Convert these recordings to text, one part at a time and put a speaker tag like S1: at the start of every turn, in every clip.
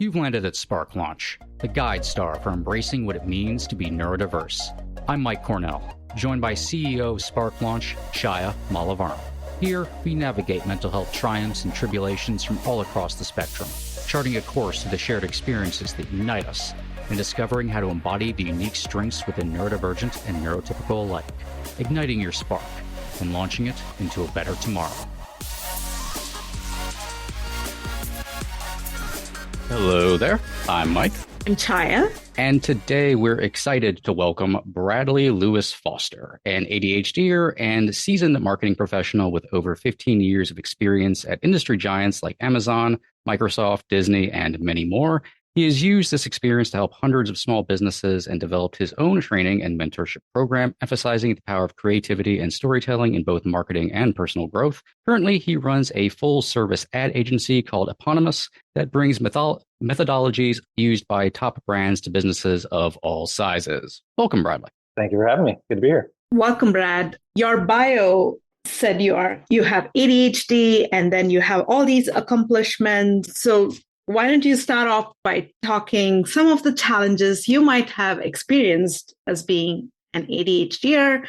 S1: You've landed at Spark Launch, the guide star for embracing what it means to be neurodiverse. I'm Mike Cornell, joined by CEO of Spark Launch, Chaya. Here, we navigate mental health triumphs and tribulations from all across the spectrum, charting a course through the shared experiences that unite us, and discovering how to embody the unique strengths within neurodivergent and neurotypical alike, igniting your spark and launching it into a better tomorrow. Hello there, I'm Mike.
S2: I'm Chaya.
S1: And today we're excited to welcome Bradley Lewis Foster, an ADHDer and seasoned marketing professional with over 15 years of experience at industry giants like Amazon, Microsoft, Disney, and many more. He has used this experience to help hundreds of small businesses and developed his own training and mentorship program, emphasizing the power of creativity and storytelling in both marketing and personal growth. Currently, he runs a full-service ad agency called Eponymously that brings methodologies used by top brands to businesses of all sizes. Welcome, Bradley.
S3: Thank you for having me. Good to be here.
S2: Welcome, Brad. Your bio said you have ADHD and then you have all these accomplishments. So why don't you start off by talking some of the challenges you might have experienced as being an ADHDer,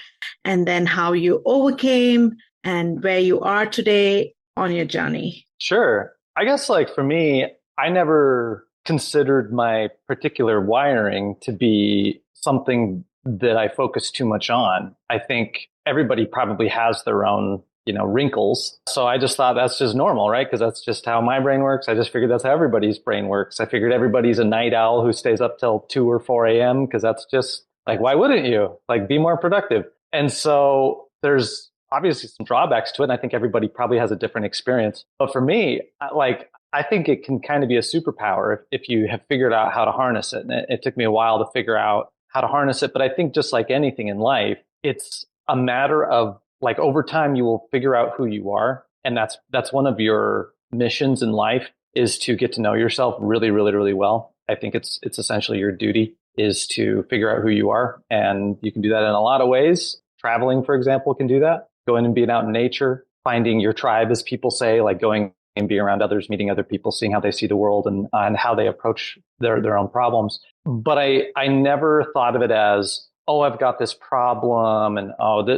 S2: and then how you overcame and where you are today on your journey?
S3: Sure. I guess for me, I never considered my particular wiring to be something that I focus too much on. I think everybody probably has their own wrinkles. So I just thought that's just normal, right? Because that's just how my brain works. I just figured that's how everybody's brain works. I figured everybody's a night owl who stays up till 2 or 4 a.m. because that's just why wouldn't you? Be more productive. And so there's obviously some drawbacks to it. And I think everybody probably has a different experience. But for me, I think it can kind of be a superpower if you have figured out how to harness it. And it took me a while to figure out how to harness it. But I think just like anything in life, it's a matter of over time, you will figure out who you are. And that's one of your missions in life, is to get to know yourself really, really, really well. I think it's essentially your duty is to figure out who you are. And you can do that in a lot of ways. Traveling, for example, can do that. Going and being out in nature, finding your tribe, as people say, going and being around others, meeting other people, seeing how they see the world and how they approach their own problems. But I never thought of it as, oh, I've got this problem and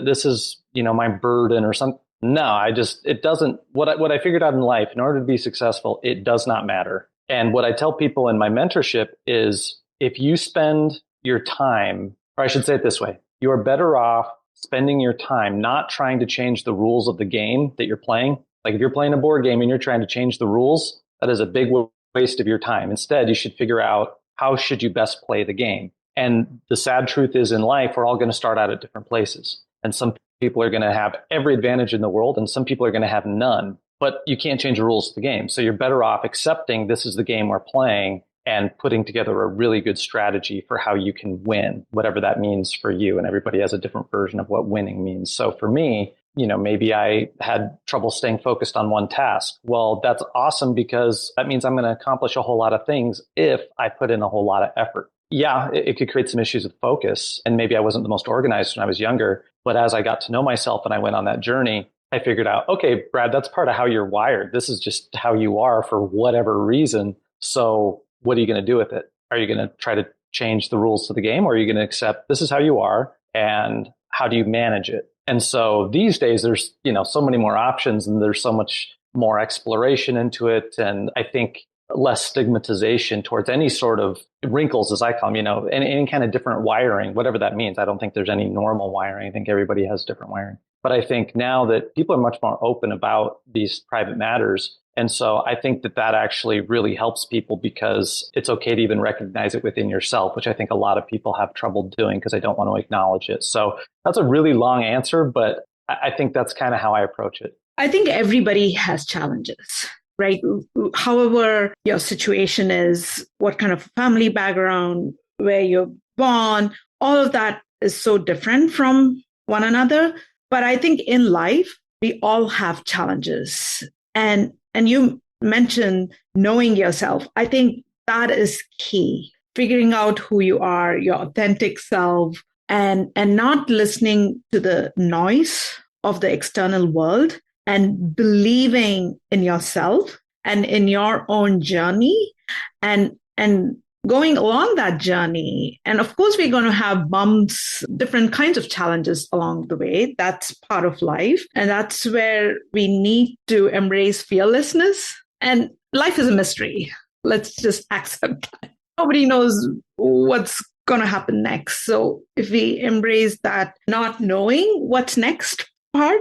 S3: this is, my burden or something. No, it doesn't. What I figured out in life, in order to be successful, it does not matter. And what I tell people in my mentorship is, if you spend your time, or I should say it this way, you are better off spending your time not trying to change the rules of the game that you're playing. If you're playing a board game and you're trying to change the rules, that is a big waste of your time. Instead, you should figure out, how should you best play the game? And the sad truth is, in life, we're all going to start out at different places. And some people are going to have every advantage in the world, and some people are going to have none. But you can't change the rules of the game. So you're better off accepting this is the game we're playing and putting together a really good strategy for how you can win, whatever that means for you. And everybody has a different version of what winning means. So for me, maybe I had trouble staying focused on one task. Well, that's awesome, because that means I'm going to accomplish a whole lot of things if I put in a whole lot of effort. Yeah, it could create some issues with focus. And maybe I wasn't the most organized when I was younger. But as I got to know myself and I went on that journey, I figured out, okay, Brad, that's part of how you're wired. This is just how you are for whatever reason. So what are you going to do with it? Are you going to try to change the rules to the game, or are you going to accept this is how you are and how do you manage it? And so these days there's, so many more options and there's so much more exploration into it. And I think less stigmatization towards any sort of wrinkles, as I call them, any kind of different wiring, whatever that means. I don't think there's any normal wiring. I think everybody has different wiring. But I think now that people are much more open about these private matters. And so I think that actually really helps people, because it's okay to even recognize it within yourself, which I think a lot of people have trouble doing because they don't want to acknowledge it. So that's a really long answer, but I think that's kind of how I approach it.
S2: I think everybody has challenges, right? However your situation is, what kind of family background, where you're born, all of that is so different from one another. But I think in life, we all have challenges. And you mentioned knowing yourself. I think that is key. Figuring out who you are, your authentic self, and not listening to the noise of the external world, and believing in yourself and in your own journey, And going along that journey, and of course, we're going to have bumps, different kinds of challenges along the way. That's part of life. And that's where we need to embrace fearlessness. And life is a mystery. Let's just accept that. Nobody knows what's going to happen next. So if we embrace that not knowing what's next part,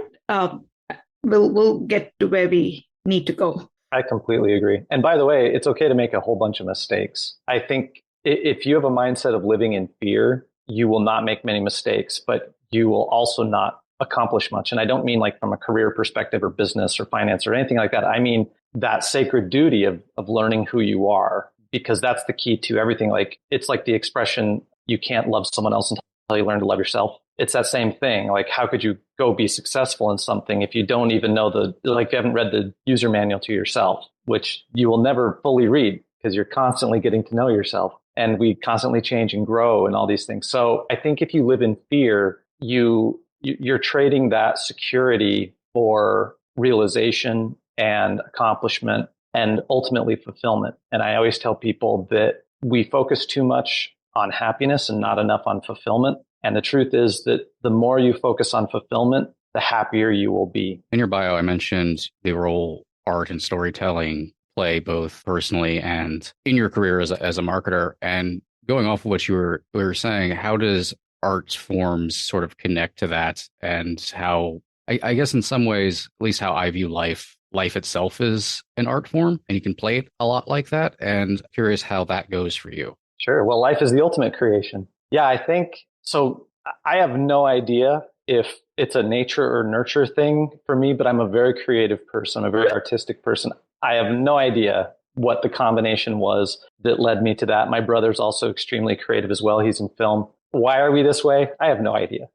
S2: we'll get to where we need to go.
S3: I completely agree. And by the way, it's okay to make a whole bunch of mistakes. I think if you have a mindset of living in fear, you will not make many mistakes, but you will also not accomplish much. And I don't mean like from a career perspective or business or finance or anything like that. I mean that sacred duty of learning who you are, because that's the key to everything. Like, it's like the expression, you can't love someone else until you learn to love yourself. It's that same thing. Like, how could you go be successful in something if you don't even know you haven't read the user manual to yourself, which you will never fully read because you're constantly getting to know yourself, and we constantly change and grow and all these things. So I think if you live in fear, you're trading that security for realization and accomplishment and ultimately fulfillment. And I always tell people that we focus too much on happiness and not enough on fulfillment. And the truth is that the more you focus on fulfillment, the happier you will be.
S1: In your bio, I mentioned the role art and storytelling play both personally and in your career as a marketer. And going off of what you were saying, how does art forms sort of connect to that? And how, I guess in some ways, at least how I view life itself is an art form, and you can play it a lot like that. And curious how that goes for you. Sure.
S3: Well, life is the ultimate creation. Yeah, I think so. I have no idea if it's a nature or nurture thing for me, but I'm a very creative person. I'm a very artistic person. I have no idea what the combination was that led me to that. My brother's also extremely creative as well. He's in film. Why are we this way? I have no idea,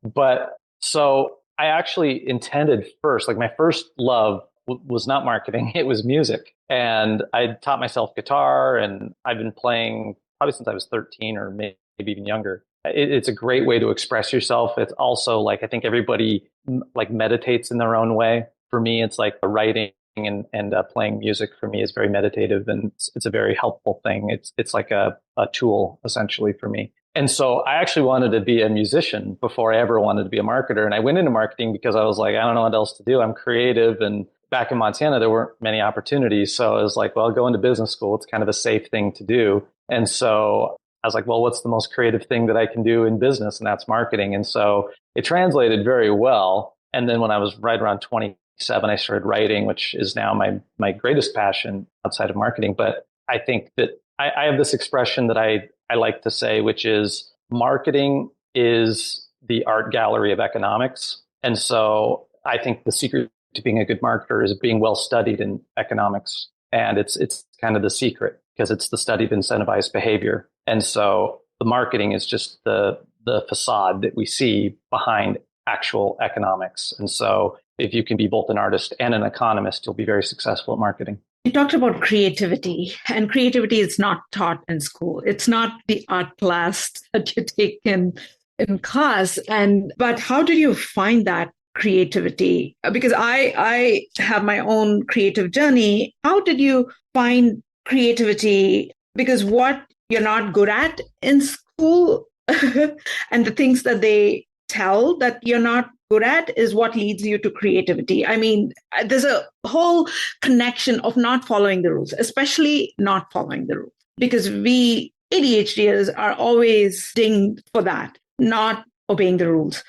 S3: but so I actually intended first, like my first love was not marketing. It was music. And I taught myself guitar, and I've been playing probably since I was 13 or maybe even younger. It's a great way to express yourself. It's also like, I think everybody like meditates in their own way. For me, it's like writing and playing music for me is very meditative, and it's a very helpful thing. It's like a tool essentially for me. And so I actually wanted to be a musician before I ever wanted to be a marketer. And I went into marketing because I was like, I don't know what else to do. I'm creative. And back in Montana, there weren't many opportunities. So I was like, well, I'll go into business school. It's kind of a safe thing to do. And so I was like, well, what's the most creative thing that I can do in business? And that's marketing. And so it translated very well. And then when I was right around 27, I started writing, which is now my greatest passion outside of marketing. But I think that I have this expression that I like to say, which is marketing is the art gallery of economics. And so I think the secret to being a good marketer is being well studied in economics. And it's kind of the secret, because it's the study of incentivized behavior. And so the marketing is just the facade that we see behind actual economics. And so if you can be both an artist and an economist, you'll be very successful at marketing.
S2: You talked about creativity, and creativity is not taught in school. It's not the art class that you take in class. But how did you find that creativity? Because I have my own creative journey. How did you find creativity? Because what you're not good at in school and the things that they tell that you're not good at is what leads you to creativity. I mean, there's a whole connection of not following the rules, especially not following the rules, because we ADHDers are always dinged for that, not obeying the rules.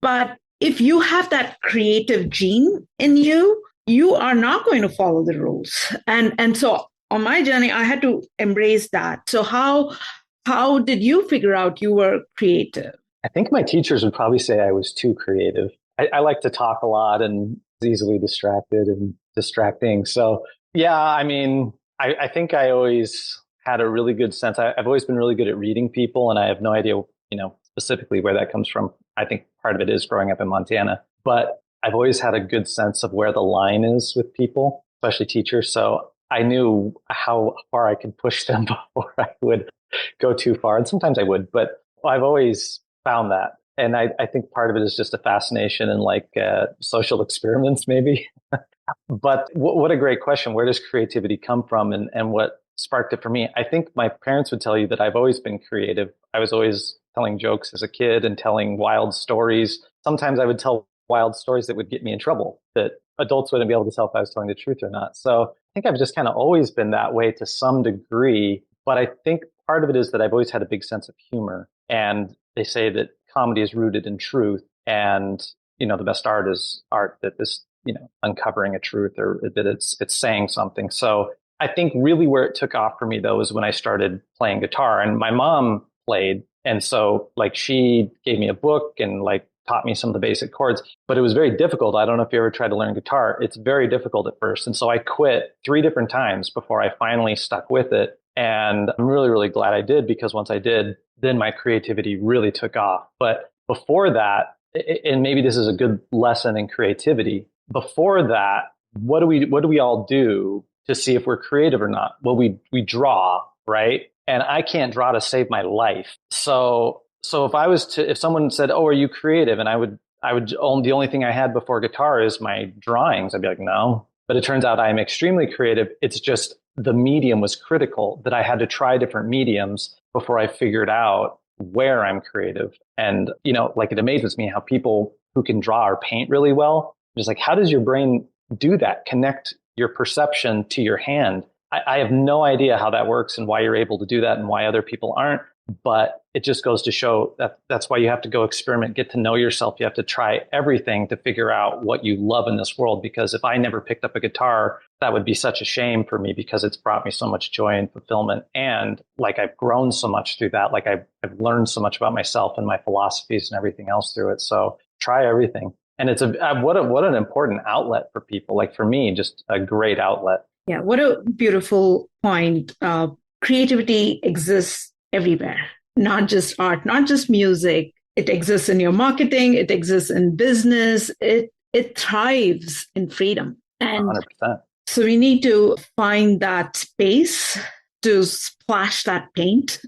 S2: But if you have that creative gene in you, you are not going to follow the rules. And so on my journey, I had to embrace that. So how did you figure out you were creative?
S3: I think my teachers would probably say I was too creative. I like to talk a lot and easily distracted and distracting. So yeah, I mean, I think I always had a really good sense. I've always been really good at reading people, and I have no idea, specifically where that comes from. I think part of it is growing up in Montana, but I've always had a good sense of where the line is with people, especially teachers. So I knew how far I could push them before I would go too far. And sometimes I would, but I've always found that. And I think part of it is just a fascination in social experiments, maybe. But what a great question. Where does creativity come from? And what sparked it for me. I think my parents would tell you that I've always been creative. I was always telling jokes as a kid and telling wild stories. Sometimes I would tell wild stories that would get me in trouble, that adults wouldn't be able to tell if I was telling the truth or not. So I think I've just kind of always been that way to some degree. But I think part of it is that I've always had a big sense of humor. And they say that comedy is rooted in truth. And, the best art is art that is, uncovering a truth, or that it's saying something. So I think really where it took off for me, though, is when I started playing guitar. And my mom played. And so like she gave me a book and like taught me some of the basic chords, but it was very difficult. I don't know if you ever tried to learn guitar. It's very difficult at first. And so I quit 3 different times before I finally stuck with it. And I'm really, really glad I did, because once I did, then my creativity really took off. But before that, and maybe this is a good lesson in creativity, before that, what do we all do to see if we're creative or not? Well, we draw, right? And I can't draw to save my life. So if someone said, "Oh, are you creative?" and I would the only thing I had before guitar is my drawings, I'd be like, "No." But it turns out I am extremely creative. It's just the medium was critical, that I had to try different mediums before I figured out where I'm creative. And, like it amazes me how people who can draw or paint really well, just like, how does your brain do that? Connect your perception to your hand. I have no idea how that works and why you're able to do that and why other people aren't. But it just goes to show that that's why you have to go experiment, get to know yourself. You have to try everything to figure out what you love in this world. Because if I never picked up a guitar, that would be such a shame for me, because it's brought me so much joy and fulfillment. And like I've grown so much through that. Like I've learned so much about myself and my philosophies and everything else through it. So try everything. And it's what an important outlet for people. Like for me, just a great outlet.
S2: Yeah, what a beautiful point. Creativity exists everywhere, not just art, not just music. It exists in your marketing. It exists in business. It thrives in freedom. And
S3: 100%.
S2: So we need to find that space to splash that paint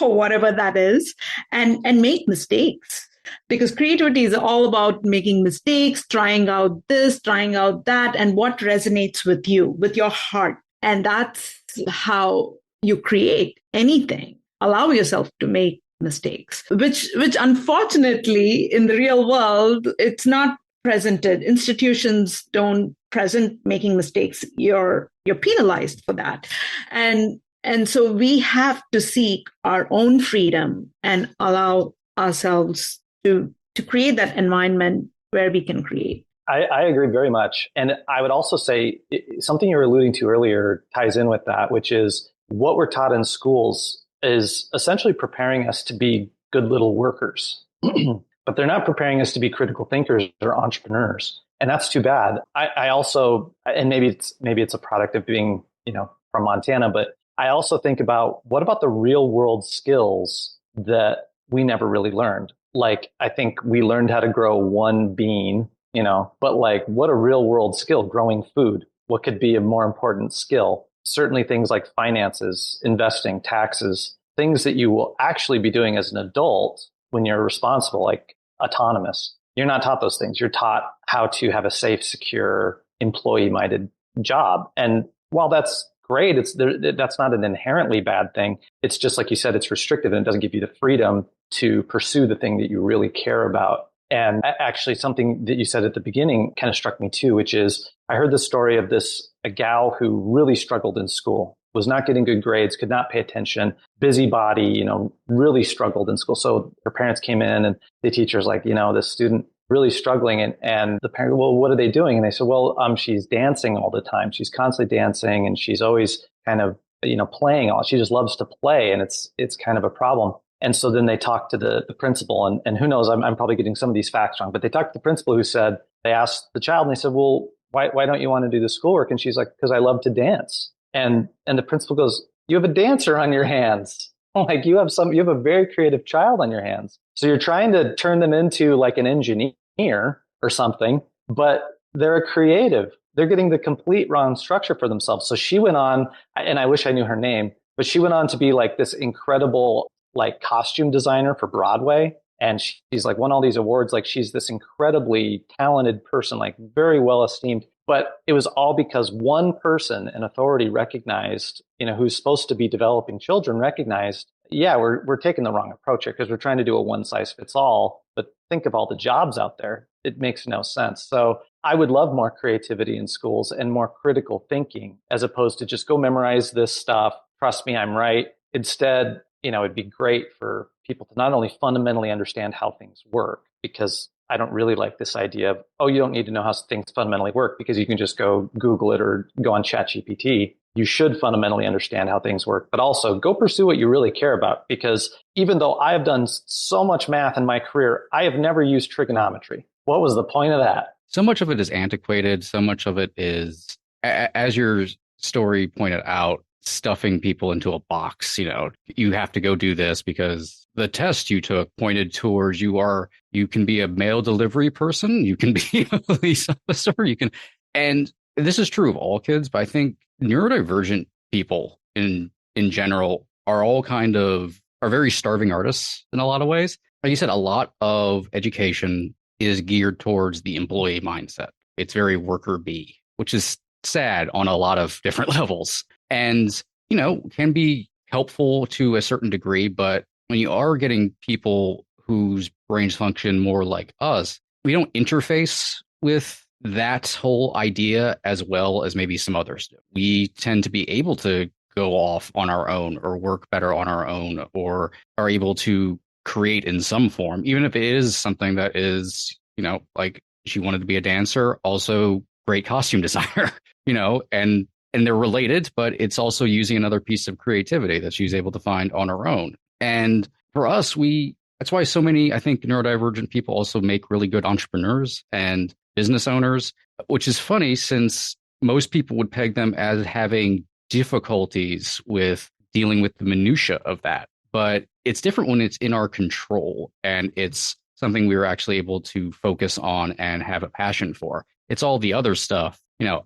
S2: or whatever that is, and make mistakes. Because creativity is all about making mistakes, trying out this, trying out that, and what resonates with you, with your heart. And that's how you create anything. Allow yourself to make mistakes, which unfortunately in the real world, it's not presented. Institutions don't present making mistakes. You're penalized for that. And so we have to seek our own freedom and allow ourselves to create that environment where we can create.
S3: I agree very much. And I would also say something you were alluding to earlier ties in with that, which is what we're taught in schools is essentially preparing us to be good little workers, but they're not preparing us to be critical thinkers or entrepreneurs. And that's too bad. I also, and maybe it's a product of being, from Montana, but I also think about what about the real world skills that we never really learned? Like, I think we learned how to grow one bean, but like what a real world skill, growing food. What could be a more important skill? Certainly things like finances, investing, taxes, things that you will actually be doing as an adult when you're responsible, like autonomous. You're not taught those things. You're taught how to have a safe, secure, employee-minded job. And while that's great, that's not an inherently bad thing. It's just like you said, it's restrictive and it doesn't give you the freedom to pursue the thing that you really care about. And actually something that you said at the beginning kind of struck me too, which is I heard the story of a gal who really struggled in school, was not getting good grades, could not pay attention, busybody, really struggled in school. So her parents came in and the teacher's like, this student really struggling. And the parent, well, what are they doing? And they said, well, she's dancing all the time. She's constantly dancing and she's always kind of, playing she just loves to play. And it's kind of a problem. And so then they talked to the principal and who knows, I'm probably getting some of these facts wrong, but they talked to the principal who said, they asked the child and they said, well, why don't you want to do the schoolwork? And she's like, because I love to dance. And the principal goes, you have a dancer on your hands. Like you have a very creative child on your hands. So you're trying to turn them into like an engineer or something, but they're a creative. They're getting the complete wrong structure for themselves. So she went on, and I wish I knew her name, but she went on to be like this incredible like costume designer for Broadway. And she's like won all these awards. Like she's this incredibly talented person, like very well esteemed. But it was all because one person in authority recognized, who's supposed to be developing children, recognized, yeah, we're taking the wrong approach here because we're trying to do a one size fits all. But think of all the jobs out there. It makes no sense. So I would love more creativity in schools and more critical thinking as opposed to just go memorize this stuff. Trust me, I'm right. Instead, it'd be great for people to not only fundamentally understand how things work, because I don't really like this idea of, oh, you don't need to know how things fundamentally work because you can just go Google it or go on ChatGPT. You should fundamentally understand how things work, but also go pursue what you really care about. Because even though I have done so much math in my career, I have never used trigonometry. What was the point of that?
S1: So much of it is antiquated. So much of it is, as your story pointed out, stuffing people into a box. You have to go do this because the test you took pointed towards you can be a mail delivery person, you can be a police officer, and this is true of all kids, but I think neurodivergent people in general are very starving artists in a lot of ways. Like you said, a lot of education is geared towards the employee mindset. It's very worker bee, which is sad on a lot of different levels. And, can be helpful to a certain degree. But when you are getting people whose brains function more like us, we don't interface with that whole idea as well as maybe some others do. We tend to be able to go off on our own or work better on our own or are able to create in some form, even if it is something that is, like she wanted to be a dancer, also great costume designer, and they're related, but it's also using another piece of creativity that she's able to find on her own. And for us, that's why so many, I think, neurodivergent people also make really good entrepreneurs and business owners, which is funny since most people would peg them as having difficulties with dealing with the minutia of that. But it's different when it's in our control and it's something we were actually able to focus on and have a passion for. It's all the other stuff.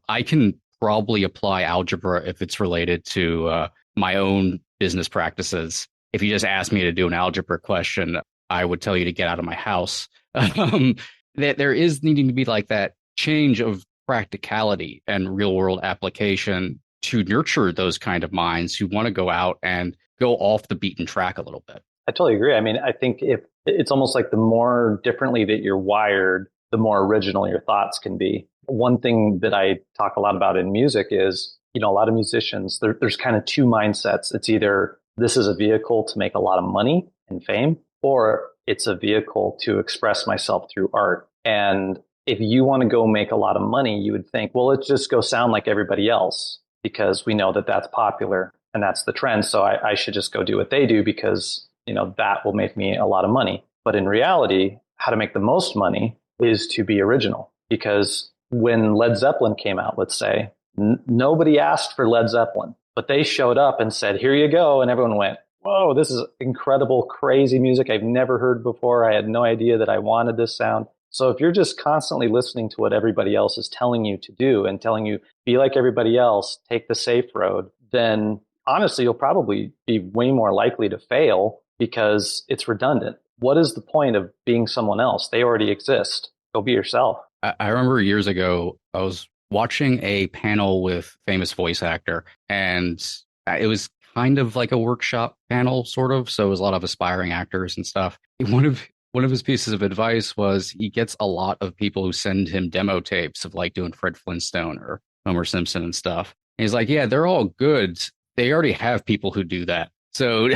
S1: I can probably apply algebra if it's related to my own business practices. If you just asked me to do an algebra question, I would tell you to get out of my house. That there is needing to be like that change of practicality and real world application to nurture those kind of minds who want to go out and go off the beaten track a little bit.
S3: I totally agree. I mean, I think if it's almost like the more differently that you're wired, the more original your thoughts can be. One thing that I talk a lot about in music is, a lot of musicians, there's kind of two mindsets. It's either this is a vehicle to make a lot of money and fame, or it's a vehicle to express myself through art. And if you want to go make a lot of money, you would think, well, let's just go sound like everybody else because we know that that's popular and that's the trend. So I should just go do what they do because, that will make me a lot of money. But in reality, how to make the most money is to be original. Because when Led Zeppelin came out, let's say, nobody asked for Led Zeppelin, but they showed up and said, here you go. And everyone went, whoa, this is incredible, crazy music I've never heard before. I had no idea that I wanted this sound. So if you're just constantly listening to what everybody else is telling you to do and telling you, be like everybody else, take the safe road, then honestly, you'll probably be way more likely to fail because it's redundant. What is the point of being someone else? They already exist. Go be yourself.
S1: I remember years ago, I was watching a panel with famous voice actor, and it was kind of like a workshop panel, sort of. So it was a lot of aspiring actors and stuff. One of his pieces of advice was he gets a lot of people who send him demo tapes of like doing Fred Flintstone or Homer Simpson and stuff. And he's like, yeah, they're all good. They already have people who do that. So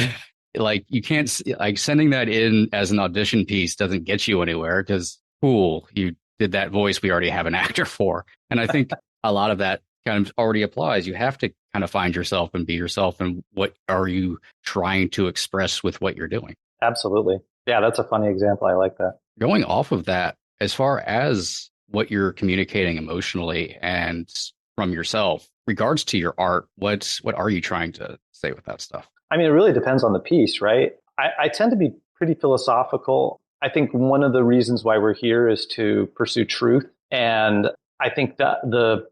S1: like you can't like sending that in as an audition piece doesn't get you anywhere because cool, you did that voice we already have an actor for. And I think a lot of that kind of already applies. You have to kind of find yourself and be yourself. And what are you trying to express with what you're doing?
S3: Absolutely. Yeah, that's a funny example. I like that.
S1: Going off of that, as far as what you're communicating emotionally and from yourself, regards to your art, what are you trying to say with that stuff?
S3: I mean, it really depends on the piece, right? I tend to be pretty philosophical. I think one of the reasons why we're here is to pursue truth. And I think that the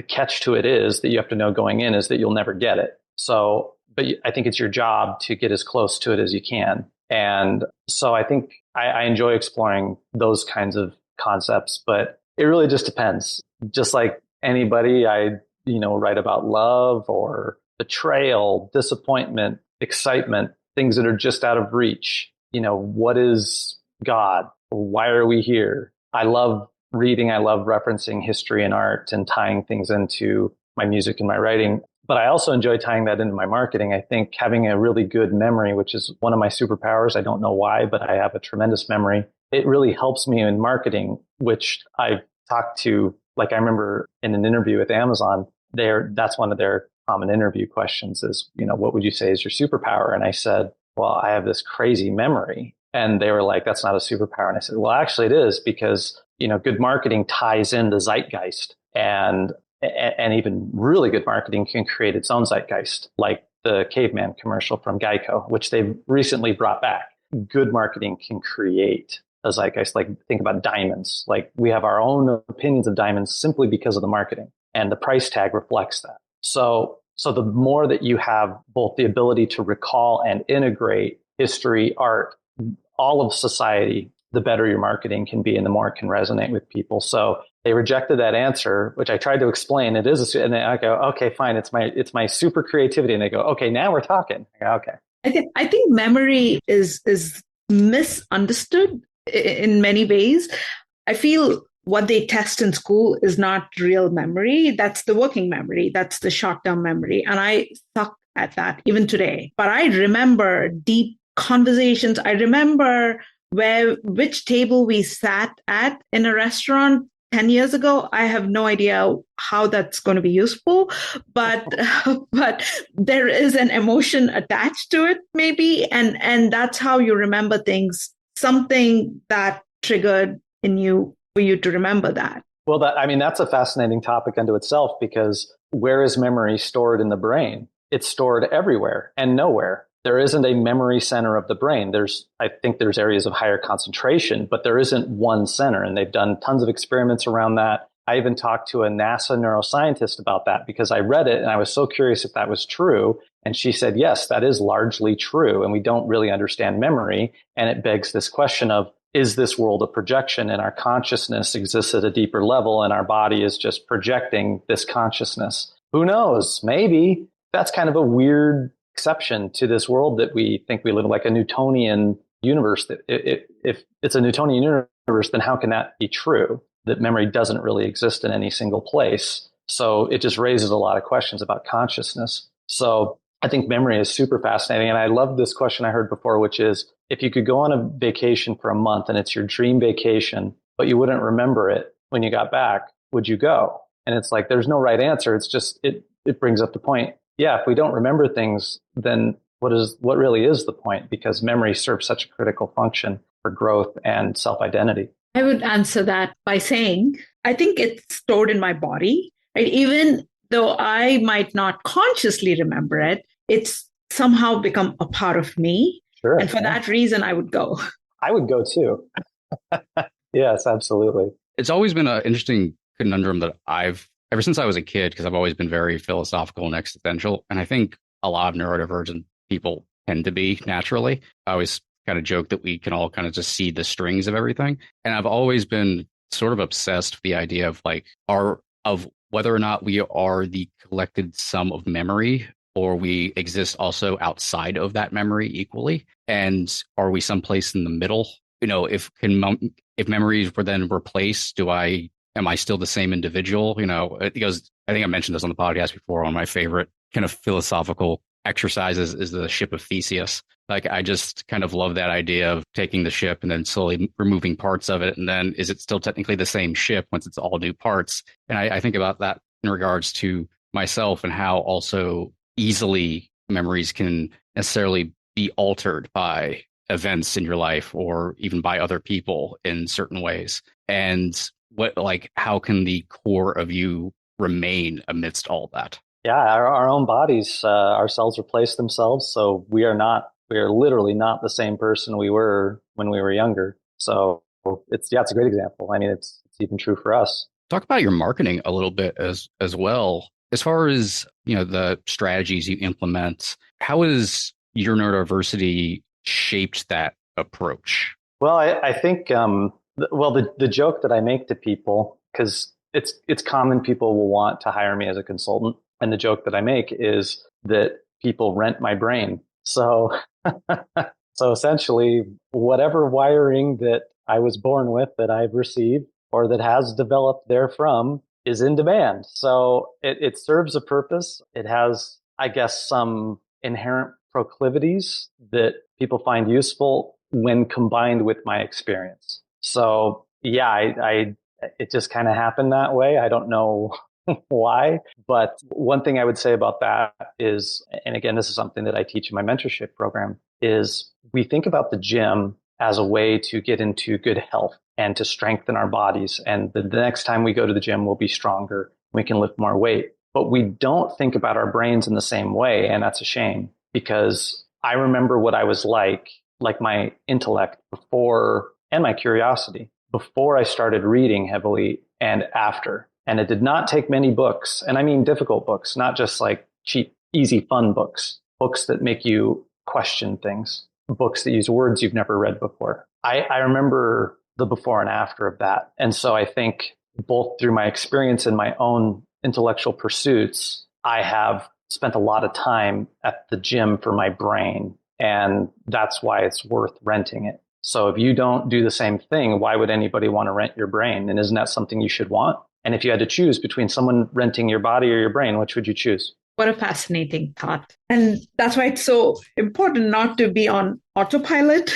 S3: catch to it is that you have to know going in is that you'll never get it. So, but I think it's your job to get as close to it as you can. And so I think I enjoy exploring those kinds of concepts, but it really just depends. just like anybody, I, write about love or betrayal, disappointment, excitement, things that are just out of reach. What is God? Why are we here? I love reading. I love referencing history and art and tying things into my music and my writing. But I also enjoy tying that into my marketing. I think having a really good memory, which is one of my superpowers, I don't know why, but I have a tremendous memory. It really helps me in marketing, which I've talked to, like I remember in an interview with Amazon, that's one of their common interview questions is, what would you say is your superpower? And I said, well, I have this crazy memory. And they were like, that's not a superpower. And I said, well, actually it is because, good marketing ties into zeitgeist and even really good marketing can create its own zeitgeist, like the caveman commercial from Geico, which they've recently brought back. Good marketing can create a zeitgeist. Like think about diamonds. Like we have our own opinions of diamonds simply because of the marketing, and the price tag reflects that. So the more that you have both the ability to recall and integrate history, art, all of society, the better your marketing can be and the more it can resonate with people. So they rejected that answer, which I tried to explain. It is, and I go, okay, fine. It's my super creativity. And they go, okay, now we're talking. I go, okay.
S2: I think memory is misunderstood in many ways. I feel what they test in school is not real memory. That's the working memory. That's the short-term memory. And I suck at that even today. But I remember deep conversations. I remember which table we sat at in a restaurant 10 years ago. I have no idea how that's going to be useful, but there is an emotion attached to it, maybe. And that's how you remember things, something that triggered in you for you to remember that.
S3: Well, that's a fascinating topic unto itself, because where is memory stored in the brain? It's stored everywhere and nowhere. There isn't a memory center of the brain. I think there's areas of higher concentration, but there isn't one center. And they've done tons of experiments around that. I even talked to a NASA neuroscientist about that because I read it and I was so curious if that was true. And she said, yes, that is largely true. And we don't really understand memory. And it begs this question of, is this world a projection and our consciousness exists at a deeper level and our body is just projecting this consciousness? Who knows? Maybe. That's kind of a weird exception to this world that we think we live in, like a Newtonian universe. That if it's a Newtonian universe, then how can that be true? That memory doesn't really exist in any single place. So it just raises a lot of questions about consciousness. So I think memory is super fascinating. And I love this question I heard before, which is, if you could go on a vacation for a month and it's your dream vacation, but you wouldn't remember it when you got back, would you go? And it's like, there's no right answer. It's just, it brings up the point. Yeah, if we don't remember things, then what really is the point? Because memory serves such a critical function for growth and self-identity.
S2: I would answer that by saying, I think it's stored in my body, right? Even though I might not consciously remember it, it's somehow become a part of me.
S3: Sure.
S2: And for that reason, I would go.
S3: I would go too. Yes, absolutely.
S1: It's always been an interesting conundrum that ever since I was a kid, because I've always been very philosophical and existential. And I think a lot of neurodivergent people tend to be naturally. I always kind of joke that we can all kind of just see the strings of everything. And I've always been sort of obsessed with the idea of of whether or not we are the collected sum of memory, or we exist also outside of that memory equally. And are we someplace in the middle? If memories were then replaced, am I still the same individual? Because I think I mentioned this on the podcast before. One of my favorite kind of philosophical exercises is the ship of Theseus. Like, I just kind of love that idea of taking the ship and then slowly removing parts of it. And then is it still technically the same ship once it's all new parts? And I think about that in regards to myself and how also easily memories can necessarily be altered by events in your life or even by other people in certain ways. And how can the core of you remain amidst all that?
S3: Yeah, our own bodies, our cells replace themselves. So we are literally not the same person we were when we were younger. So it's a great example. I mean, it's even true for us.
S1: Talk about your marketing a little bit as well. As far as, the strategies you implement, how has your neurodiversity shaped that approach?
S3: Well, I think, the joke that I make to people, because it's common people will want to hire me as a consultant. And the joke that I make is that people rent my brain. So, so essentially, whatever wiring that I was born with that I've received or that has developed therefrom is in demand. So it serves a purpose. It has, I guess, some inherent proclivities that people find useful when combined with my experience. So yeah, I it just kind of happened that way. I don't know why, but one thing I would say about that is, and again, this is something that I teach in my mentorship program, is we think about the gym as a way to get into good health and to strengthen our bodies. And the next time we go to the gym, we'll be stronger. We can lift more weight. But we don't think about our brains in the same way. And that's a shame, because I remember what I was like my intellect before, and my curiosity before I started reading heavily and after. And it did not take many books. And I mean difficult books, not just like cheap, easy, fun books, books that make you question things, books that use words you've never read before. I remember the before and after of that. And so I think both through my experience and my own intellectual pursuits, I have spent a lot of time at the gym for my brain. And that's why it's worth renting it. So if you don't do the same thing, why would anybody want to rent your brain? And isn't that something you should want? And if you had to choose between someone renting your body or your brain, which would you choose?
S2: What a fascinating thought. And that's why it's so important not to be on autopilot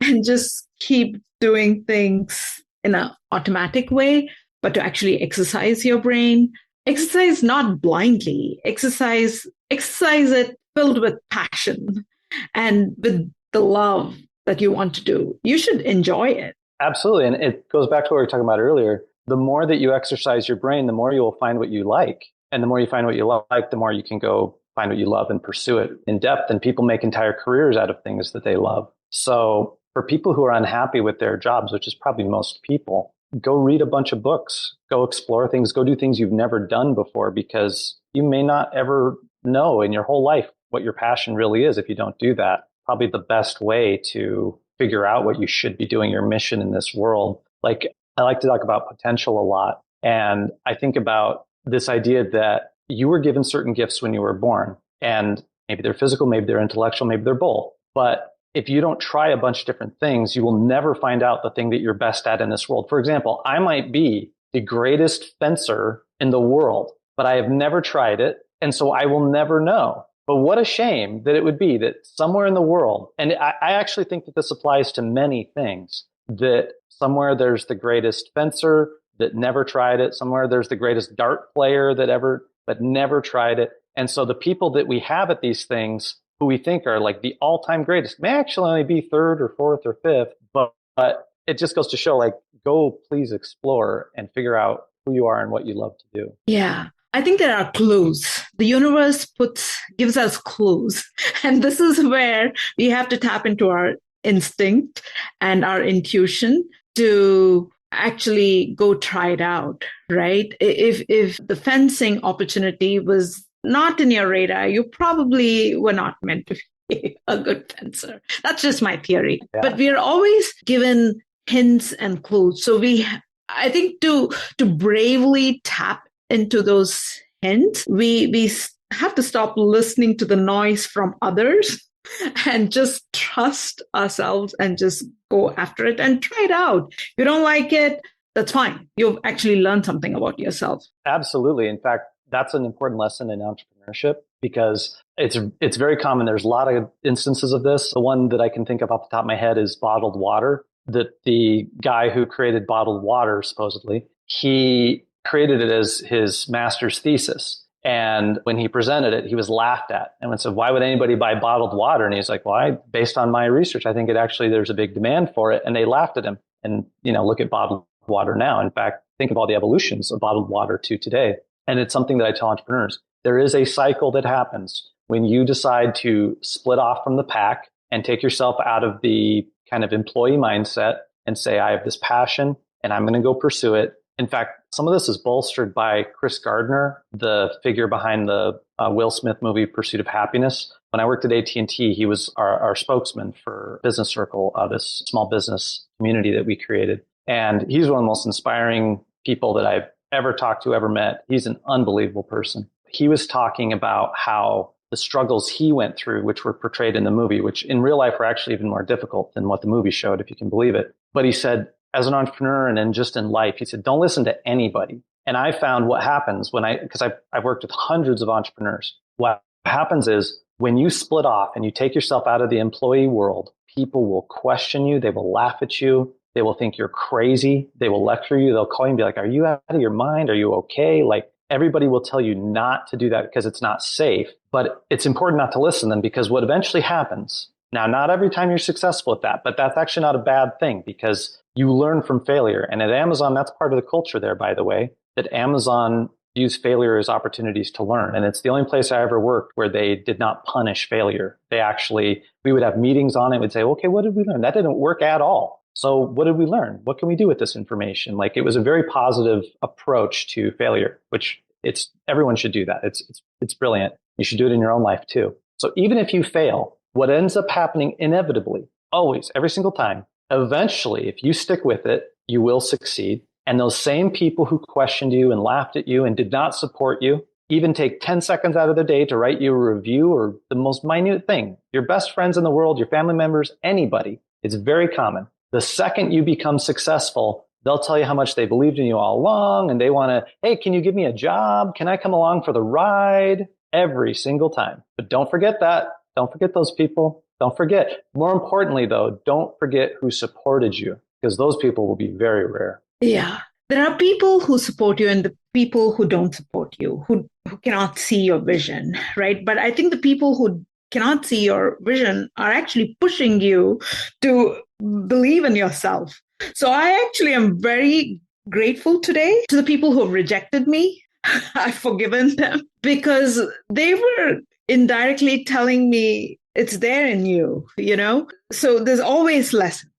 S2: and just keep doing things in an automatic way, but to actually exercise your brain. Exercise not blindly, exercise it filled with passion and with the love that you want to do. You should enjoy it.
S3: Absolutely. And it goes back to what we were talking about earlier. The more that you exercise your brain, the more you will find what you like. And the more you find what you like, the more you can go find what you love and pursue it in depth. And people make entire careers out of things that they love. So for people who are unhappy with their jobs, which is probably most people, go read a bunch of books, go explore things, go do things you've never done before, because you may not ever know in your whole life what your passion really is if you don't do that. Probably the best way to figure out what you should be doing, your mission in this world. Like, I like to talk about potential a lot. And I think about this idea that you were given certain gifts when you were born, and maybe they're physical, maybe they're intellectual, maybe they're both. But if you don't try a bunch of different things, you will never find out the thing that you're best at in this world. For example, I might be the greatest fencer in the world, but I have never tried it. And so I will never know. But what a shame that it would be that somewhere in the world, and I actually think that this applies to many things, that somewhere there's the greatest fencer that never tried it. Somewhere there's the greatest dart player but never tried it. And so the people that we have at these things who we think are like the all-time greatest may actually only be third or fourth or fifth, but it just goes to show, like, go please explore and figure out who you are and what you love to do.
S2: Yeah. I think there are clues. The universe gives us clues. And this is where we have to tap into our instinct and our intuition to actually go try it out, right? If the fencing opportunity was not in your radar, you probably were not meant to be a good fencer. That's just my theory. Yeah. But we're always given hints and clues. So I think to bravely tap into those hints, we have to stop listening to the noise from others and just trust ourselves and just go after it and try it out. If you don't like it, that's fine. You've actually learned something about yourself.
S3: Absolutely. In fact, that's an important lesson in entrepreneurship, because it's very common. There's a lot of instances of this. The one that I can think of off the top of my head is bottled water, that the guy who created bottled water, supposedly, he created it as his master's thesis. And when he presented it, he was laughed at. And said, why would anybody buy bottled water? And he's like, well, based on my research, I think there's a big demand for it. And they laughed at him. And, look at bottled water now. In fact, think of all the evolutions of bottled water to today. And it's something that I tell entrepreneurs. There is a cycle that happens when you decide to split off from the pack and take yourself out of the kind of employee mindset and say, I have this passion and I'm going to go pursue it. In fact, some of this is bolstered by Chris Gardner, the figure behind the Will Smith movie Pursuit of Happiness. When I worked at AT&T, he was our spokesman for Business Circle, this small business community that we created. And he's one of the most inspiring people that I've ever talked to, ever met. He's an unbelievable person. He was talking about how the struggles he went through, which were portrayed in the movie, which in real life are actually even more difficult than what the movie showed, if you can believe it. But he said, as an entrepreneur and then just in life, he said, don't listen to anybody. And I found what happens because I've worked with hundreds of entrepreneurs. What happens is when you split off and you take yourself out of the employee world, people will question you. They will laugh at you. They will think you're crazy. They will lecture you. They'll call you and be like, are you out of your mind? Are you okay? Like, everybody will tell you not to do that because it's not safe, but it's important not to listen to them, because what eventually happens, now, not every time you're successful at that, but that's actually not a bad thing because you learn from failure. And at Amazon, that's part of the culture there, by the way, that Amazon views failure as opportunities to learn. And it's the only place I ever worked where they did not punish failure. We would have meetings on it. We'd say, okay, what did we learn? That didn't work at all. So what did we learn? What can we do with this information? Like, it was a very positive approach to failure, which everyone should do that. It's brilliant. You should do it in your own life too. So even if you fail, what ends up happening inevitably, always, every single time, eventually, if you stick with it, you will succeed. And those same people who questioned you and laughed at you and did not support you, even take 10 seconds out of their day to write you a review or the most minute thing, your best friends in the world, your family members, anybody, it's very common. The second you become successful, they'll tell you how much they believed in you all along, and they want to, hey, can you give me a job? Can I come along for the ride? Every single time. But don't forget that. Don't forget those people. Don't forget. More importantly, though, don't forget who supported you, because those people will be very rare.
S2: Yeah. There are people who support you and the people who don't support you, who cannot see your vision, right? But I think the people who cannot see your vision are actually pushing you to believe in yourself. So I actually am very grateful today to the people who have rejected me. I've forgiven them because they were indirectly telling me it's there in you, you know? So there's always lessons.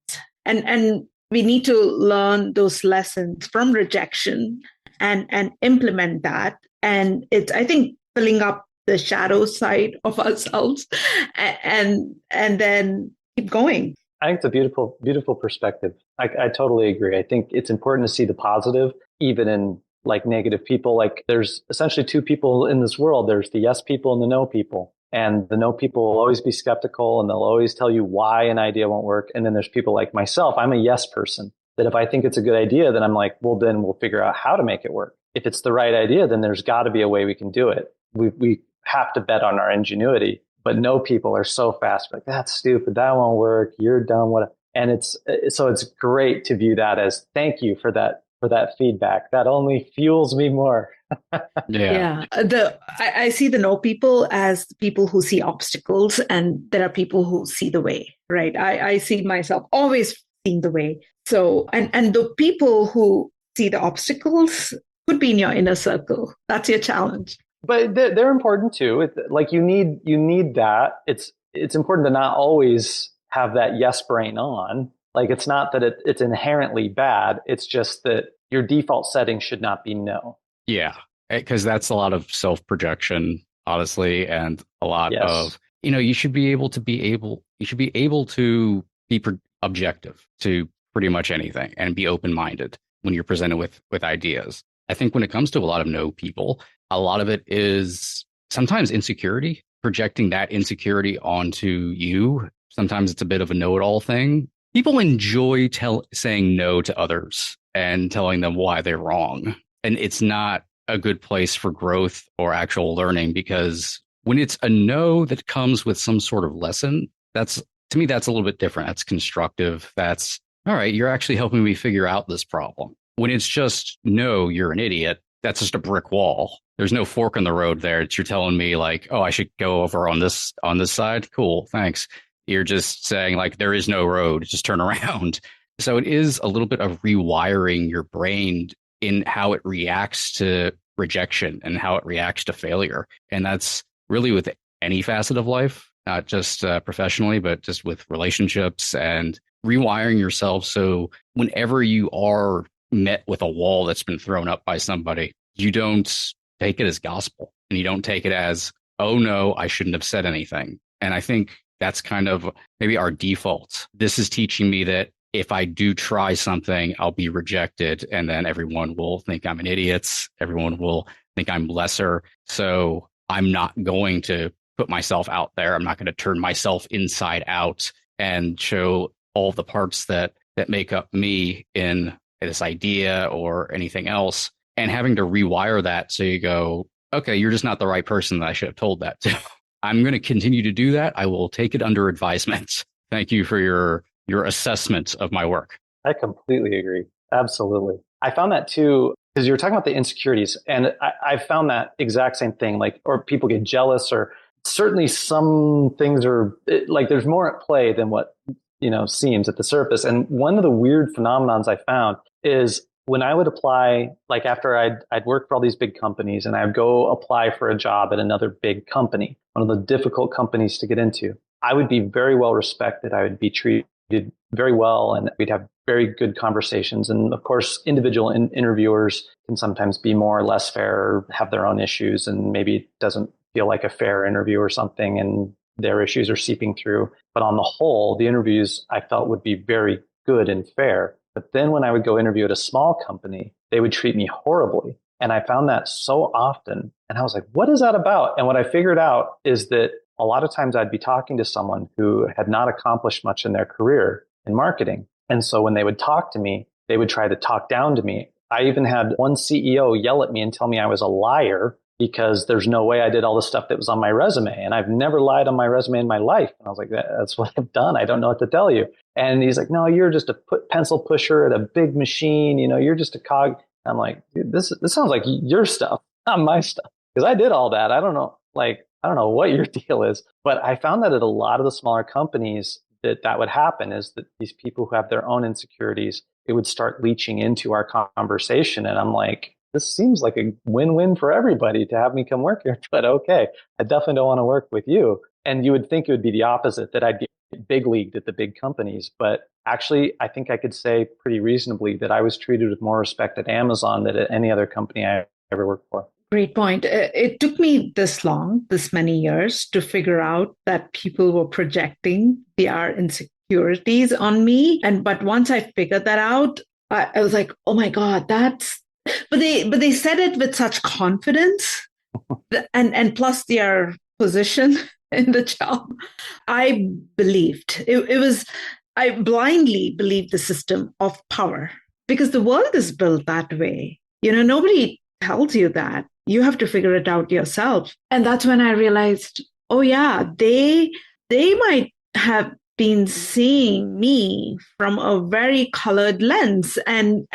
S2: And we need to learn those lessons from rejection and implement that. And it's, I think, filling up the shadow side of ourselves and then keep going.
S3: I think it's a beautiful, beautiful perspective. I totally agree. I think it's important to see the positive, even in like negative people. Like, there's essentially two people in this world. There's the yes people and the no people. And the no people will always be skeptical and they'll always tell you why an idea won't work. And then there's people like myself. I'm a yes person, that if I think it's a good idea, then I'm like, well, then we'll figure out how to make it work. If it's the right idea, then there's got to be a way we can do it. We have to bet on our ingenuity. But no people are so fast. Like, that's stupid. That won't work. You're dumb. What? And it's great to view that as thank you for that feedback. That only fuels me more.
S2: Yeah. I see the no people as people who see obstacles, and there are people who see the way, right? I see myself always seeing the way. So, and the people who see the obstacles could be in your inner circle. That's your challenge.
S3: But they're important too. Like, you need that. It's important to not always have that yes brain on. Like, it's not that it's inherently bad. It's just that your default setting should not be no.
S1: Yeah, because that's a lot of self-projection, honestly, and a lot of, you should be able to be objective to pretty much anything and be open-minded when you're presented with ideas. I think when it comes to a lot of no people, a lot of it is sometimes insecurity, projecting that insecurity onto you. Sometimes it's a bit of a know-it-all thing. People enjoy saying no to others and telling them why they're wrong. And it's not a good place for growth or actual learning, because when it's a no that comes with some sort of lesson, to me, that's a little bit different. That's constructive. That's, all right, you're actually helping me figure out this problem. When it's just, no, you're an idiot, that's just a brick wall. There's no fork in the road there. You're telling me like, oh, I should go over on this side. Cool, thanks. You're just saying like, there is no road, just turn around. So it is a little bit of rewiring your brain in how it reacts to rejection and how it reacts to failure. And that's really with any facet of life, not just professionally, but just with relationships, and rewiring yourself. So whenever you are met with a wall that's been thrown up by somebody, you don't take it as gospel, and you don't take it as, oh no, I shouldn't have said anything. And I think that's kind of maybe our default. This is teaching me that if I do try something, I'll be rejected. And then everyone will think I'm an idiot. Everyone will think I'm lesser. So I'm not going to put myself out there. I'm not going to turn myself inside out and show all the parts that make up me in this idea or anything else. And having to rewire that. So you go, okay, you're just not the right person that I should have told that to. I'm going to continue to do that. I will take it under advisement. Thank you for your assessment of my work.
S3: I completely agree. Absolutely. I found that too, because you're talking about the insecurities, and I found that exact same thing, like, or people get jealous, or certainly some things are like, there's more at play than what, seems at the surface. And one of the weird phenomenons I found is when I would apply, like after I'd work for all these big companies and I'd go apply for a job at another big company, one of the difficult companies to get into, I would be very well respected. I would be treated very well, and we'd have very good conversations. And of course, individual interviewers can sometimes be more or less fair, or have their own issues, and maybe it doesn't feel like a fair interview or something, and their issues are seeping through. But on the whole, the interviews I felt would be very good and fair. But then when I would go interview at a small company, they would treat me horribly. And I found that so often. And I was like, what is that about? And what I figured out is that a lot of times I'd be talking to someone who had not accomplished much in their career in marketing. And so when they would talk to me, they would try to talk down to me. I even had one CEO yell at me and tell me I was a liar because there's no way I did all the stuff that was on my resume. And I've never lied on my resume in my life. And I was like, that's what I've done. I don't know what to tell you. And he's like, no, you're just a pencil pusher at a big machine. You're just a cog. I'm like, dude, this sounds like your stuff, not my stuff. Because I did all that. I don't know what your deal is. But I found that at a lot of the smaller companies that would happen, is that these people who have their own insecurities, it would start leaching into our conversation. And I'm like, this seems like a win-win for everybody to have me come work here. But okay, I definitely don't want to work with you. And you would think it would be the opposite, that I'd get big leagued at the big companies. But actually, I think I could say pretty reasonably that I was treated with more respect at Amazon than at any other company I ever worked for.
S2: Great point. It took me this many years to figure out that people were projecting their insecurities on me. But once I figured that out, I was like, oh my God, but they said it with such confidence and plus their position in the job. I believed I blindly believed the system of power, because the world is built that way. Nobody tells you that. You have to figure it out yourself. And that's when I realized, oh yeah, they might have been seeing me from a very colored lens, and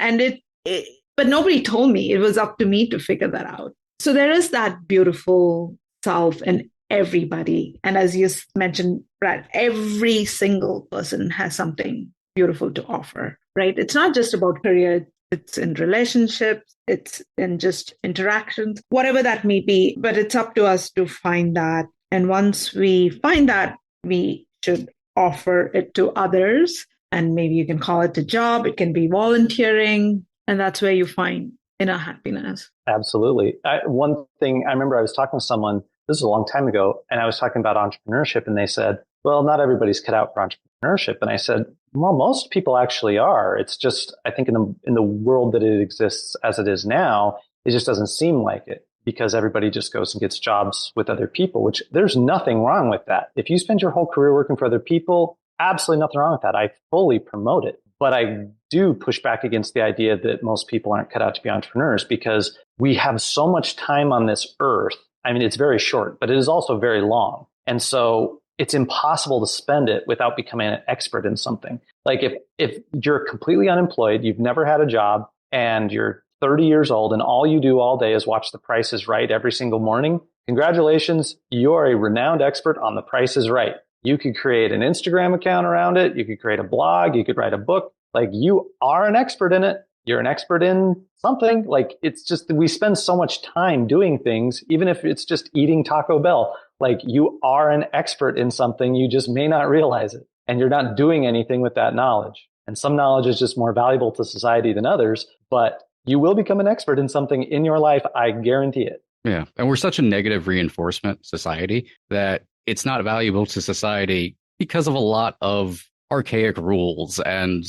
S2: but nobody told me. It was up to me to figure that out. So there is that beautiful self in everybody. And as you mentioned, Brad, every single person has something beautiful to offer, right? It's not just about career. It's in relationships, it's in just interactions, whatever that may be. But it's up to us to find that. And once we find that, we should offer it to others. And maybe you can call it a job. It can be volunteering. And that's where you find inner happiness.
S3: Absolutely. One thing, I remember I was talking to someone, this is a long time ago, and I was talking about entrepreneurship, and they said, well, not everybody's cut out for entrepreneurship. And I said, well, most people actually are. It's just, I think in the world that it exists as it is now, it just doesn't seem like it, because everybody just goes and gets jobs with other people, which there's nothing wrong with that. If you spend your whole career working for other people, absolutely nothing wrong with that. I fully promote it. But I do push back against the idea that most people aren't cut out to be entrepreneurs, because we have so much time on this earth. I mean, it's very short, but it is also very long. And so it's impossible to spend it without becoming an expert in something. Like if you're completely unemployed, you've never had a job, and you're 30 years old, and all you do all day is watch The Price is Right every single morning, congratulations, you're a renowned expert on The Price is Right. You could create an Instagram account around it. You could create a blog. You could write a book. Like, you are an expert in it. You're an expert in something. Like, it's just, we spend so much time doing things, even if it's just eating Taco Bell. Like, you are an expert in something. You just may not realize it. And you're not doing anything with that knowledge. And some knowledge is just more valuable to society than others. But you will become an expert in something in your life. I guarantee it.
S1: Yeah. And we're such a negative reinforcement society that it's not valuable to society because of a lot of archaic rules and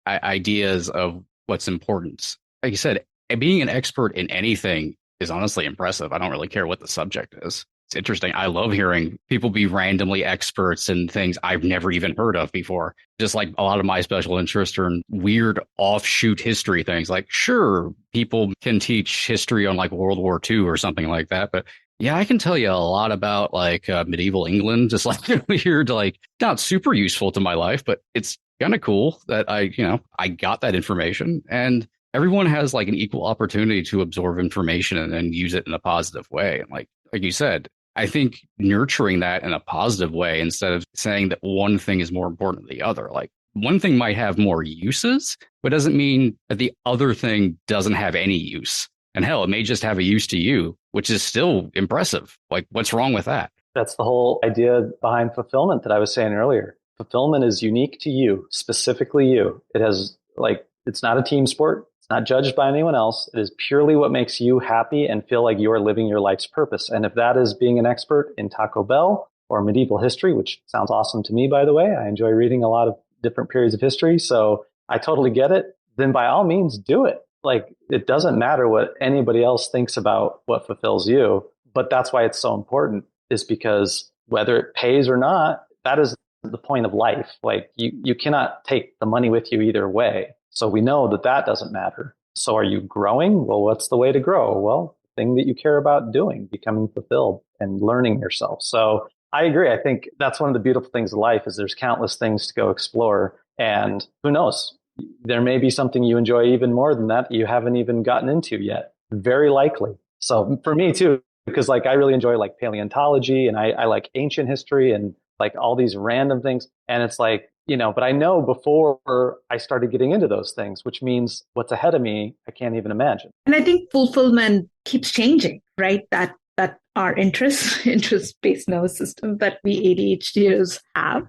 S1: ideas of what's important. Like you said, being an expert in anything is honestly impressive. I don't really care what the subject is. It's interesting. I love hearing people be randomly experts in things I've never even heard of before. Just like a lot of my special interests are in weird offshoot history things. Like, sure, people can teach history on like World War II or something like that, but yeah, I can tell you a lot about like medieval England, just like weird, like not super useful to my life, but it's kind of cool that I got that information, and everyone has like an equal opportunity to absorb information and use it in a positive way. And like you said, I think nurturing that in a positive way instead of saying that one thing is more important than the other. Like one thing might have more uses, but doesn't mean that the other thing doesn't have any use. And hell, it may just have a use to you, which is still impressive. Like, what's wrong with that?
S3: That's the whole idea behind fulfillment that I was saying earlier. Fulfillment is unique to you, specifically you. It has it's not a team sport. It's not judged by anyone else. It is purely what makes you happy and feel like you are living your life's purpose. And if that is being an expert in Taco Bell or medieval history, which sounds awesome to me, by the way, I enjoy reading a lot of different periods of history. So I totally get it. Then by all means, do it. Like, it doesn't matter what anybody else thinks about what fulfills you, but that's why it's so important, is because whether it pays or not, that is the point of life. Like, you cannot take the money with you either way. So we know that that doesn't matter. So are you growing? Well, what's the way to grow? Well, the thing that you care about doing, becoming fulfilled and learning yourself. So I agree. I think that's one of the beautiful things of life is there's countless things to go explore. And who knows? There may be something you enjoy even more than that you haven't even gotten into yet. Very likely. So for me too, because like I really enjoy like paleontology and I like ancient history and like all these random things. And it's like, but I know before I started getting into those things, which means what's ahead of me, I can't even imagine.
S2: And I think fulfillment keeps changing, right? That our interest-based nervous system that we ADHDers have,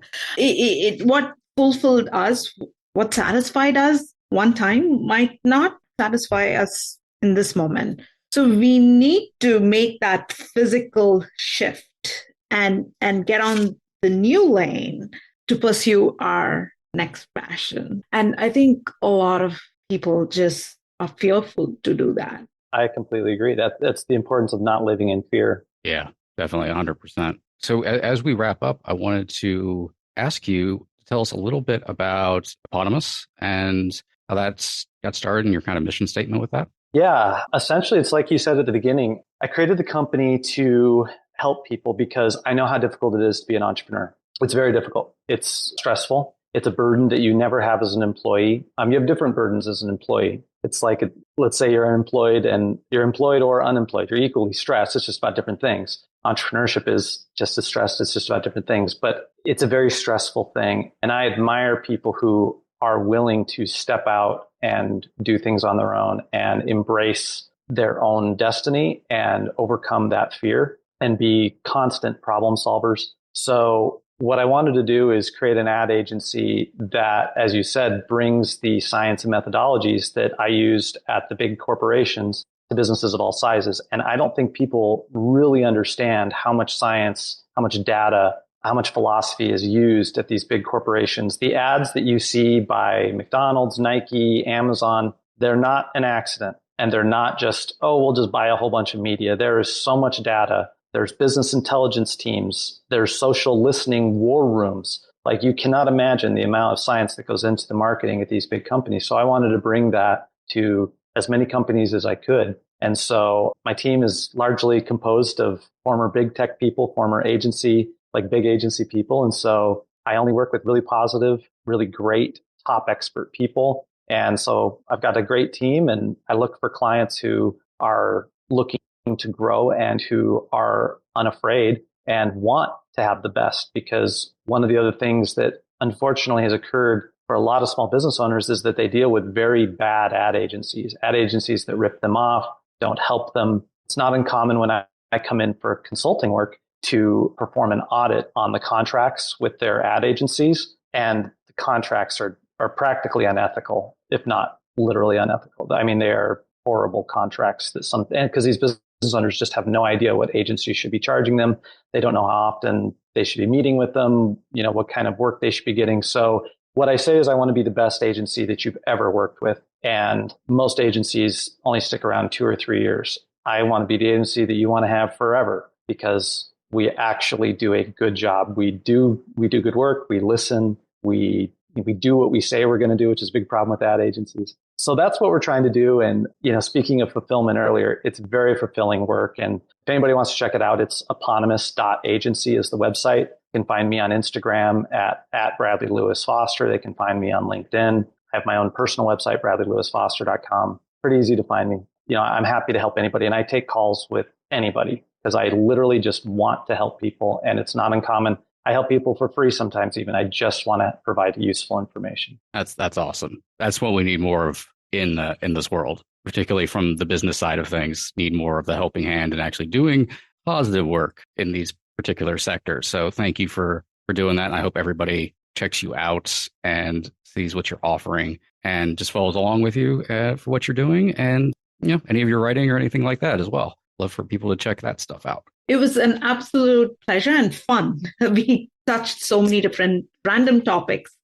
S2: what fulfilled us, what satisfied us one time might not satisfy us in this moment. So we need to make that physical shift and get on the new lane to pursue our next passion. And I think a lot of people just are fearful to do that.
S3: I completely agree. That's the importance of not living in fear.
S1: Yeah, definitely 100%. So as we wrap up, I wanted to ask you to tell us a little bit about Eponymous and how that's got started and your kind of mission statement with that.
S3: Yeah, essentially, it's like you said at the beginning. I created the company to help people because I know how difficult it is to be an entrepreneur. It's very difficult. It's stressful. It's a burden that you never have as an employee. You have different burdens as an employee. It's like, let's say you're employed or unemployed. You're equally stressed. It's just about different things. Entrepreneurship is just as stressed. It's just about different things, but it's a very stressful thing. And I admire people who are willing to step out and do things on their own and embrace their own destiny and overcome that fear and be constant problem solvers. So what I wanted to do is create an ad agency that, as you said, brings the science and methodologies that I used at the big corporations to businesses of all sizes. And I don't think people really understand how much science, how much data, how much philosophy is used at these big corporations. The ads that you see by McDonald's, Nike, Amazon, they're not an accident. And they're not just, we'll just buy a whole bunch of media. There is so much data. There's business intelligence teams. There's social listening war rooms. Like, you cannot imagine the amount of science that goes into the marketing at these big companies. So I wanted to bring that to as many companies as I could. And so my team is largely composed of former big tech people, former big agency people. And so I only work with really positive, really great top expert people. And so I've got a great team, and I look for clients who are looking to grow and who are unafraid and want to have the best. Because one of the other things that unfortunately has occurred for a lot of small business owners is that they deal with very bad ad agencies that rip them off, don't help them. It's not uncommon when I come in for consulting work to perform an audit on the contracts with their ad agencies. And the contracts are practically unethical, if not literally unethical. I mean, they are horrible contracts because these business owners just have no idea what agencies should be charging them. They don't know how often they should be meeting with them, what kind of work they should be getting. So What I say is I want to be the best agency that you've ever worked with. And most agencies only stick around 2 or 3 years. I want to be the agency that you want to have forever because we actually do a good job. We do good work. We listen. We do what we say we're going to do, which is a big problem with ad agencies. So that's what we're trying to do. And, speaking of fulfillment earlier, it's very fulfilling work. And if anybody wants to check it out, it's eponymous.agency is the website. You can find me on Instagram at Bradley Lewis Foster. They can find me on LinkedIn. I have my own personal website, bradleylewisfoster.com. Pretty easy to find me. I'm happy to help anybody. And I take calls with anybody because I literally just want to help people. And it's not uncommon. I help people for free sometimes even. I just want to provide useful information.
S1: That's awesome. That's what we need more of in this world, particularly from the business side of things. Need more of the helping hand and actually doing positive work in these particular sectors. So thank you for doing that. And I hope everybody checks you out and sees what you're offering and just follows along with you for what you're doing and any of your writing or anything like that as well. Love for people to check that stuff out.
S2: It was an absolute pleasure and fun. We touched so many different random topics.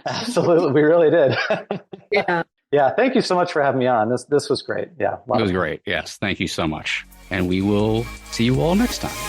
S3: Absolutely. We really did.
S2: Yeah.
S3: Yeah. Thank you so much for having me on. This was great. Yeah.
S1: It was great. Yes. Thank you so much. And we will see you all next time.